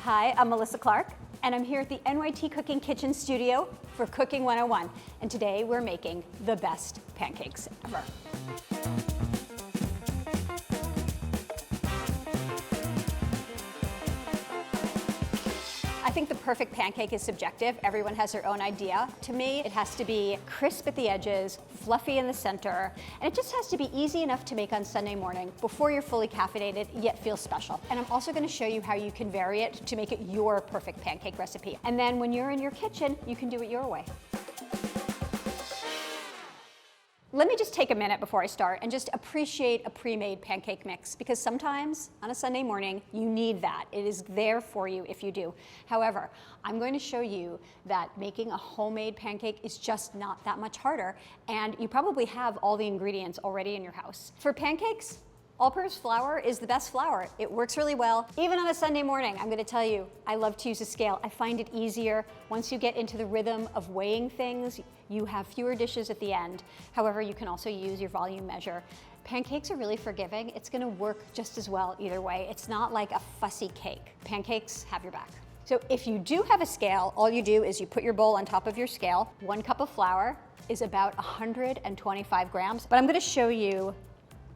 Hi, I'm Melissa Clark, and I'm here at the NYT Cooking Kitchen Studio for Cooking 101, and today we're making the best pancakes ever. I think the perfect pancake is subjective. Everyone has their own idea. To me, it has to be crisp at the edges, fluffy in the center, and it just has to be easy enough to make on Sunday morning before you're fully caffeinated, yet feel special. And I'm also gonna show you how you can vary it to make it your perfect pancake recipe. And then when you're in your kitchen, you can do it your way. Let me just take a minute before I start and just appreciate a pre-made pancake mix, because sometimes on a Sunday morning you need that. It is there for you if you do. However, I'm going to show you that making a homemade pancake is just not that much harder, and you probably have all the ingredients already in your house. For pancakes, all-purpose flour is the best flour. It works really well. Even on a Sunday morning, I'm gonna tell you, I love to use a scale. I find it easier. Once you get into the rhythm of weighing things, you have fewer dishes at the end. However, you can also use your volume measure. Pancakes are really forgiving. It's gonna work just as well either way. It's not like a fussy cake. Pancakes have your back. So if you do have a scale, all you do is you put your bowl on top of your scale. 1 cup of flour is about 125 grams, but I'm gonna show you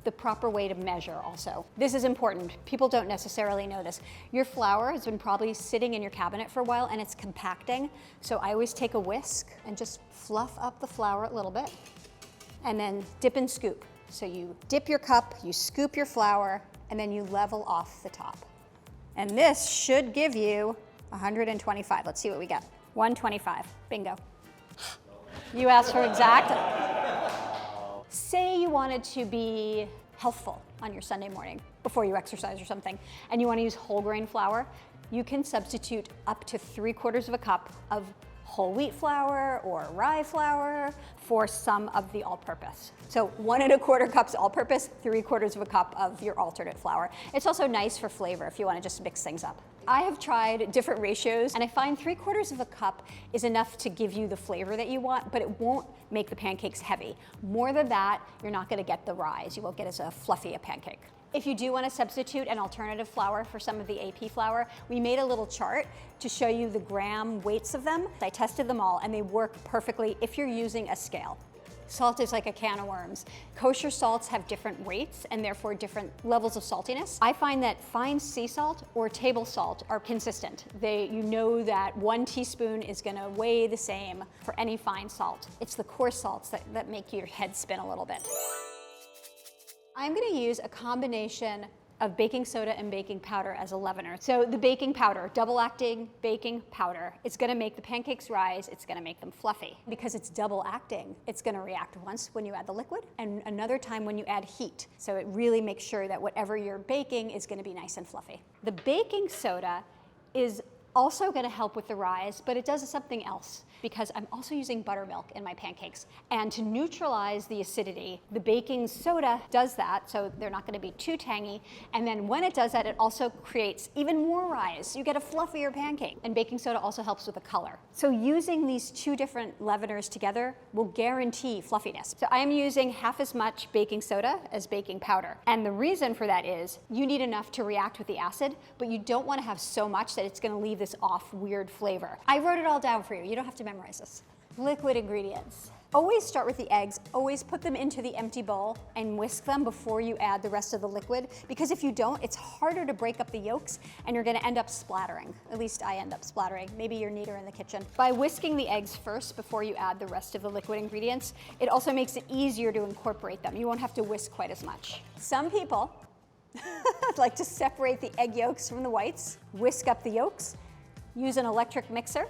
the proper way to measure also. This is important. People don't necessarily know this. Your flour has been probably sitting in your cabinet for a while and it's compacting. So I always take a whisk and just fluff up the flour a little bit and then dip and scoop. So you dip your cup, you scoop your flour, and then you level off the top. And this should give you 125. Let's see what we got. 125, bingo. You asked for exact. Say you wanted to be healthful on your Sunday morning before you exercise or something, and you want to use whole grain flour, you can substitute up to 3/4 of a cup of whole wheat flour or rye flour for some of the all-purpose. So 1 1/4 cups all-purpose, 3/4 of a cup of your alternate flour. It's also nice for flavor if you want to just mix things up. I have tried different ratios, and I find 3/4 of a cup is enough to give you the flavor that you want, but it won't make the pancakes heavy. More than that, you're not gonna get the rise. You won't get as fluffy a pancake. If you do want to substitute an alternative flour for some of the AP flour, we made a little chart to show you the gram weights of them. I tested them all and they work perfectly if you're using a scale. Salt is like a can of worms. Kosher salts have different weights and therefore different levels of saltiness. I find that fine sea salt or table salt are consistent. You know that 1 teaspoon is gonna weigh the same for any fine salt. It's the coarse salts that make your head spin a little bit. I'm gonna use a combination of baking soda and baking powder as a leavener. So the baking powder, double acting baking powder, it's gonna make the pancakes rise, it's gonna make them fluffy. Because it's double acting, it's gonna react once when you add the liquid and another time when you add heat. So it really makes sure that whatever you're baking is gonna be nice and fluffy. The baking soda is also gonna help with the rise, but it does something else because I'm also using buttermilk in my pancakes. And to neutralize the acidity, the baking soda does that, so they're not gonna be too tangy. And then when it does that, it also creates even more rise. You get a fluffier pancake. And baking soda also helps with the color. So using these 2 different leaveners together will guarantee fluffiness. So I am using half as much baking soda as baking powder. And the reason for that is you need enough to react with the acid, but you don't wanna have so much that it's gonna leave this off weird flavor. I wrote it all down for you. You don't have to memorize this. Liquid ingredients. Always start with the eggs. Always put them into the empty bowl and whisk them before you add the rest of the liquid, because if you don't, it's harder to break up the yolks and you're gonna end up splattering. At least I end up splattering. Maybe you're neater in the kitchen. By whisking the eggs first before you add the rest of the liquid ingredients, it also makes it easier to incorporate them. You won't have to whisk quite as much. Some people like to separate the egg yolks from the whites, whisk up the yolks, use an electric mixer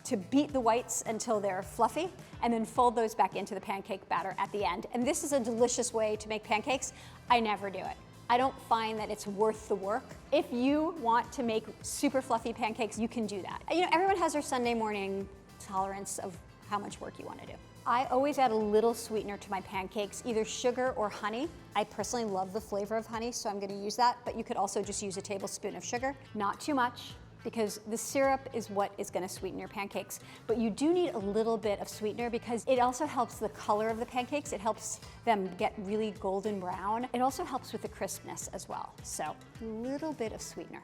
to beat the whites until they're fluffy, and then fold those back into the pancake batter at the end. And this is a delicious way to make pancakes. I never do it. I don't find that it's worth the work. If you want to make super fluffy pancakes, you can do that. You know, everyone has their Sunday morning tolerance of how much work you want to do. I always add a little sweetener to my pancakes, either sugar or honey. I personally love the flavor of honey, so I'm gonna use that, but you could also just use a tablespoon of sugar. Not too much, because the syrup is what is gonna sweeten your pancakes. But you do need a little bit of sweetener because it also helps the color of the pancakes. It helps them get really golden brown. It also helps with the crispness as well. So a little bit of sweetener.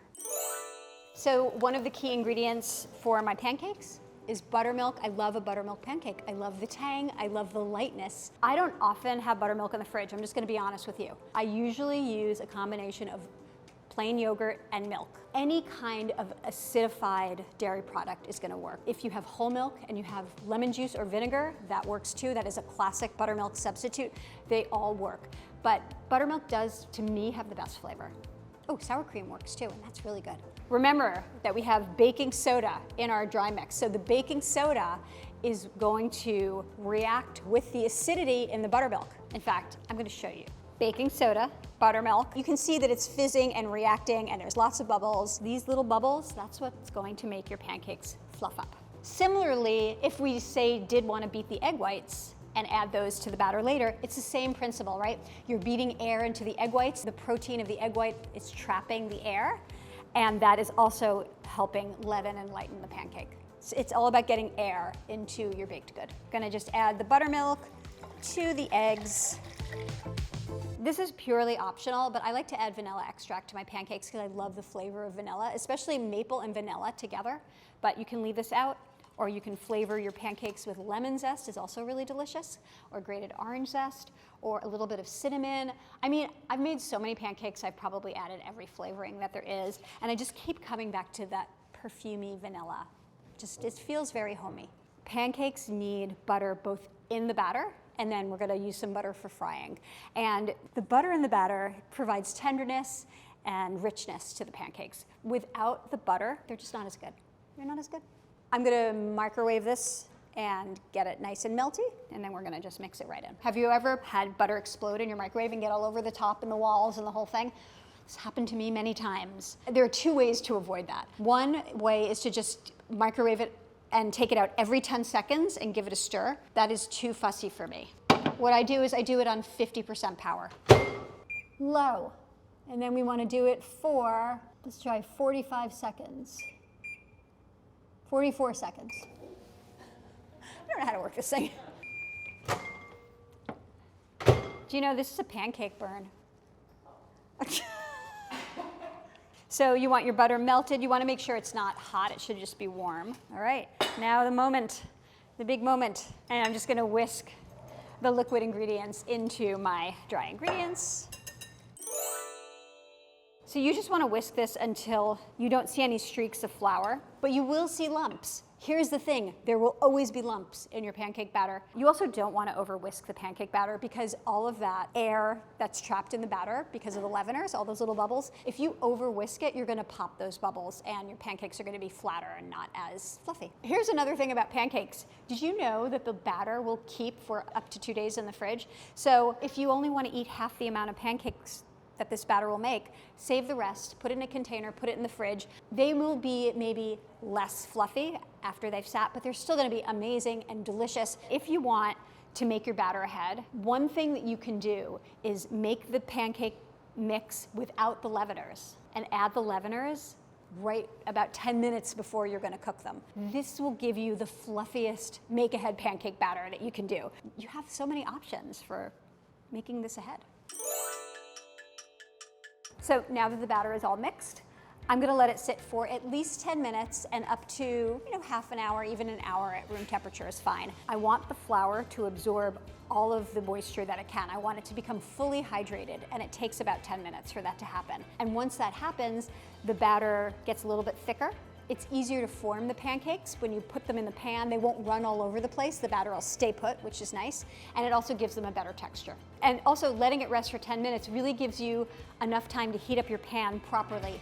So one of the key ingredients for my pancakes is buttermilk. I love a buttermilk pancake. I love the tang, I love the lightness. I don't often have buttermilk in the fridge, I'm just gonna be honest with you. I usually use a combination of plain yogurt and milk. Any kind of acidified dairy product is gonna work. If you have whole milk and you have lemon juice or vinegar, that works too. That is a classic buttermilk substitute. They all work. But buttermilk does, to me, have the best flavor. Oh, sour cream works too, and that's really good. Remember that we have baking soda in our dry mix. So the baking soda is going to react with the acidity in the buttermilk. In fact, I'm gonna show you. Baking soda, buttermilk. You can see that it's fizzing and reacting and there's lots of bubbles. These little bubbles, that's what's going to make your pancakes fluff up. Similarly, if we say did want to beat the egg whites and add those to the batter later, it's the same principle, right? You're beating air into the egg whites. The protein of the egg white is trapping the air, and that is also helping leaven and lighten the pancake. It's all about getting air into your baked good. Gonna just add the buttermilk to the eggs. This is purely optional, but I like to add vanilla extract to my pancakes because I love the flavor of vanilla, especially maple and vanilla together. But you can leave this out, or you can flavor your pancakes with lemon zest, is also really delicious, or grated orange zest, or a little bit of cinnamon. I mean, I've made so many pancakes, I've probably added every flavoring that there is, and I just keep coming back to that perfumey vanilla. It feels very homey. Pancakes need butter both in the batter, and then we're gonna use some butter for frying. And the butter in the batter provides tenderness and richness to the pancakes. Without the butter, they're just not as good. They're not as good. I'm gonna microwave this and get it nice and melty, and then we're gonna just mix it right in. Have you ever had butter explode in your microwave and get all over the top and the walls and the whole thing? It's happened to me many times. There are two ways to avoid that. One way is to just microwave it and take it out every 10 seconds and give it a stir. That is too fussy for me. What I do is I do it on 50% power. Low. And then we want to do it for, let's try 45 seconds. 44 seconds. I don't know how to work this thing. Do you know this is a pancake burn? So you want your butter melted. You want to make sure it's not hot. It should just be warm. All right, now the moment, the big moment. And I'm just going to whisk the liquid ingredients into my dry ingredients. So you just want to whisk this until you don't see any streaks of flour, but you will see lumps. Here's the thing, there will always be lumps in your pancake batter. You also don't want to over whisk the pancake batter because all of that air that's trapped in the batter because of the leaveners, all those little bubbles, if you over whisk it, you're going to pop those bubbles and your pancakes are going to be flatter and not as fluffy. Here's another thing about pancakes. Did you know that the batter will keep for up to 2 days in the fridge? So if you only want to eat half the amount of pancakes that this batter will make, save the rest, put it in a container, put it in the fridge. They will be maybe less fluffy after they've sat, but they're still gonna be amazing and delicious. If you want to make your batter ahead, one thing that you can do is make the pancake mix without the leaveners and add the leaveners right about 10 minutes before you're gonna cook them. This will give you the fluffiest make-ahead pancake batter that you can do. You have so many options for making this ahead. So now that the batter is all mixed, I'm gonna let it sit for at least 10 minutes and up to half an hour, even an hour at room temperature is fine. I want the flour to absorb all of the moisture that it can. I want it to become fully hydrated, and it takes about 10 minutes for that to happen. And once that happens, the batter gets a little bit thicker. It's easier to form the pancakes when you put them in the pan. They won't run all over the place. The batter will stay put, which is nice. And it also gives them a better texture. And also letting it rest for 10 minutes really gives you enough time to heat up your pan properly.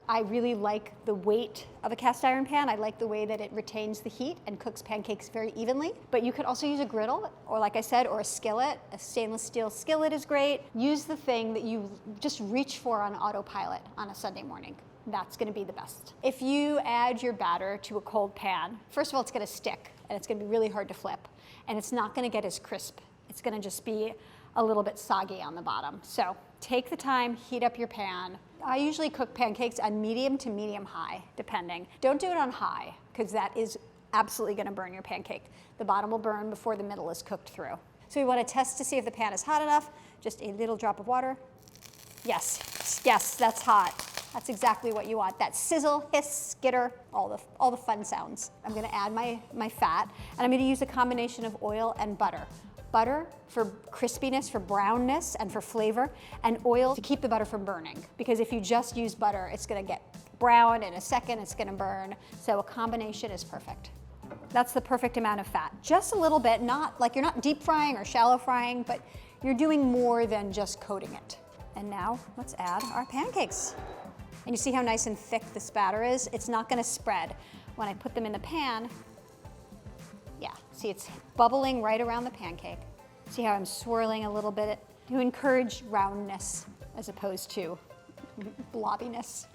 I really like the weight of a cast iron pan. I like the way that it retains the heat and cooks pancakes very evenly. But you could also use a griddle, or like I said, or a skillet. A stainless steel skillet is great. Use the thing that you just reach for on autopilot on a Sunday morning. That's gonna be the best. If you add your batter to a cold pan, first of all, it's gonna stick, and it's gonna be really hard to flip, and it's not gonna get as crisp. It's gonna just be a little bit soggy on the bottom. So take the time, heat up your pan. I usually cook pancakes on medium to medium high, depending. Don't do it on high, because that is absolutely gonna burn your pancake. The bottom will burn before the middle is cooked through. So we wanna test to see if the pan is hot enough. Just a little drop of water. Yes, yes, that's hot. That's exactly what you want. That sizzle, hiss, skitter, all the fun sounds. I'm gonna add my fat, and I'm gonna use a combination of oil and butter. Butter for crispiness, for brownness, and for flavor, and oil to keep the butter from burning. Because if you just use butter, it's gonna get brown in a second, it's gonna burn. So a combination is perfect. That's the perfect amount of fat. Just a little bit, not like you're not deep frying or shallow frying, but you're doing more than just coating it. And now let's add our pancakes. And you see how nice and thick this batter is? It's not gonna spread. When I put them in the pan, yeah, see it's bubbling right around the pancake. See how I'm swirling a little bit to encourage roundness as opposed to blobbiness.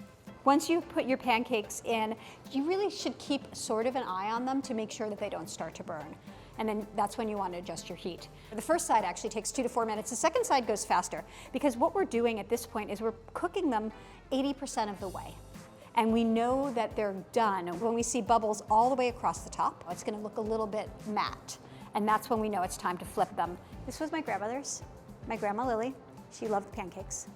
Once you put your pancakes in, you really should keep sort of an eye on them to make sure that they don't start to burn. And then that's when you want to adjust your heat. The first side actually takes 2 to 4 minutes. The second side goes faster because what we're doing at this point is we're cooking them 80% of the way. And we know that they're done when we see bubbles all the way across the top. It's gonna look a little bit matte. And that's when we know it's time to flip them. This was my grandmother's, my grandma Lily. She loved pancakes.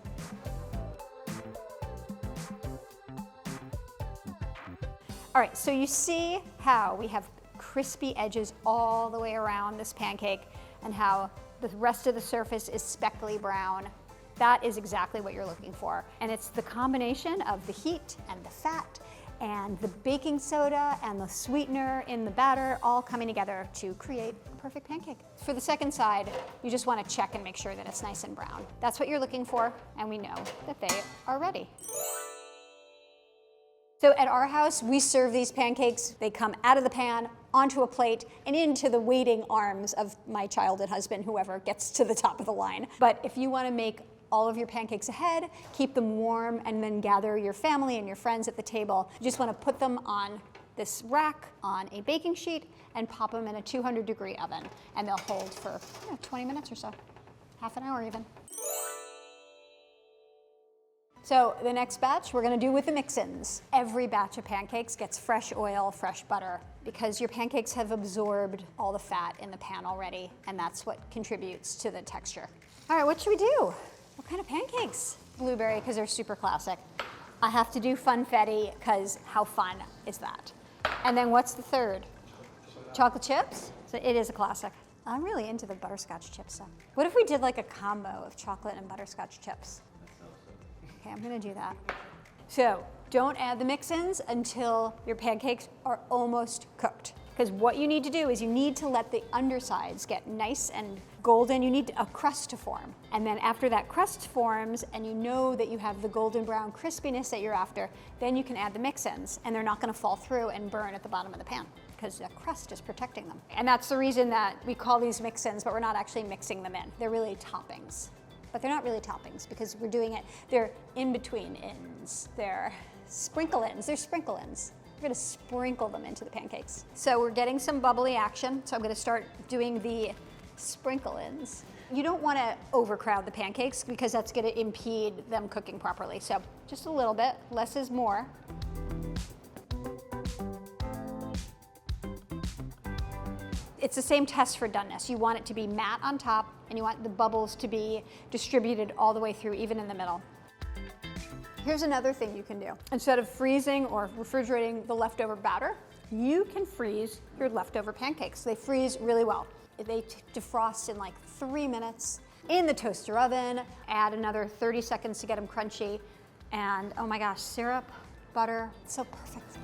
All right, so you see how we have crispy edges all the way around this pancake and how the rest of the surface is speckly brown. That is exactly what you're looking for. And it's the combination of the heat and the fat and the baking soda and the sweetener in the batter all coming together to create a perfect pancake. For the second side, you just want to check and make sure that it's nice and brown. That's what you're looking for, and we know that they are ready. So at our house, we serve these pancakes. They come out of the pan, onto a plate, and into the waiting arms of my child and husband, whoever gets to the top of the line. But if you want to make all of your pancakes ahead, keep them warm, and then gather your family and your friends at the table, you just want to put them on this rack on a baking sheet and pop them in a 200-degree oven. And they'll hold for 20 minutes or so, half an hour even. So the next batch we're gonna do with the mix-ins. Every batch of pancakes gets fresh oil, fresh butter, because your pancakes have absorbed all the fat in the pan already, and that's what contributes to the texture. All right, what should we do? What kind of pancakes? Blueberry, because they're super classic. I have to do funfetti, because how fun is that? And then what's the third? Chocolate chips? So it is a classic. I'm really into the butterscotch chips though. What if we did like a combo of chocolate and butterscotch chips? Okay, I'm gonna do that. So don't add the mix-ins until your pancakes are almost cooked. Because what you need to do is you need to let the undersides get nice and golden. You need a crust to form. And then after that crust forms and you know that you have the golden brown crispiness that you're after, then you can add the mix-ins and they're not gonna fall through and burn at the bottom of the pan because the crust is protecting them. And that's the reason that we call these mix-ins, but we're not actually mixing them in. They're really toppings. But they're not really toppings because we're doing it, they're in-between ins. They're sprinkle-ins, they're sprinkle-ins. We're gonna sprinkle them into the pancakes. So we're getting some bubbly action, so I'm gonna start doing the sprinkle-ins. You don't wanna overcrowd the pancakes because that's gonna impede them cooking properly. So just a little bit, less is more. It's the same test for doneness. You want it to be matte on top and you want the bubbles to be distributed all the way through, even in the middle. Here's another thing you can do. Instead of freezing or refrigerating the leftover batter, you can freeze your leftover pancakes. They freeze really well. They defrost in like 3 minutes in the toaster oven. Add another 30 seconds to get them crunchy. And oh my gosh, syrup, butter, it's so perfect.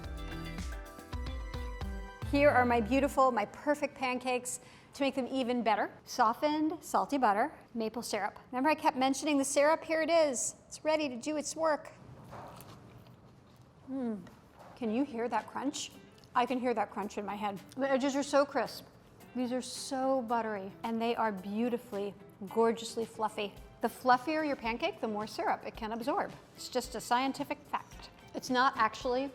Here are my beautiful, my perfect pancakes. To make them even better, softened salty butter, maple syrup. Remember I kept mentioning the syrup? Here it is. It's ready to do its work. Can you hear that crunch? I can hear that crunch in my head. The edges are so crisp. These are so buttery, and they are beautifully, gorgeously fluffy. The fluffier your pancake, the more syrup it can absorb. It's just a scientific fact. It's not actually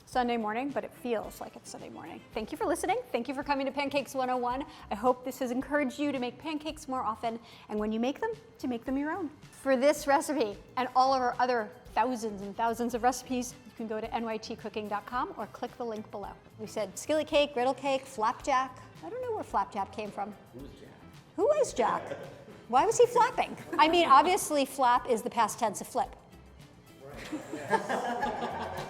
Sunday morning, but it feels like it's Sunday morning. Thank you for listening. Thank you for coming to Pancakes 101. I hope this has encouraged you to make pancakes more often, and when you make them, to make them your own. For this recipe and all of our other thousands and thousands of recipes, you can go to nytcooking.com or click the link below. We said skillet cake, griddle cake, flapjack. I don't know where flapjack came from. Who was Jack? Who was Jack? Why was he flapping? I mean, obviously flap is the past tense of flip. Right.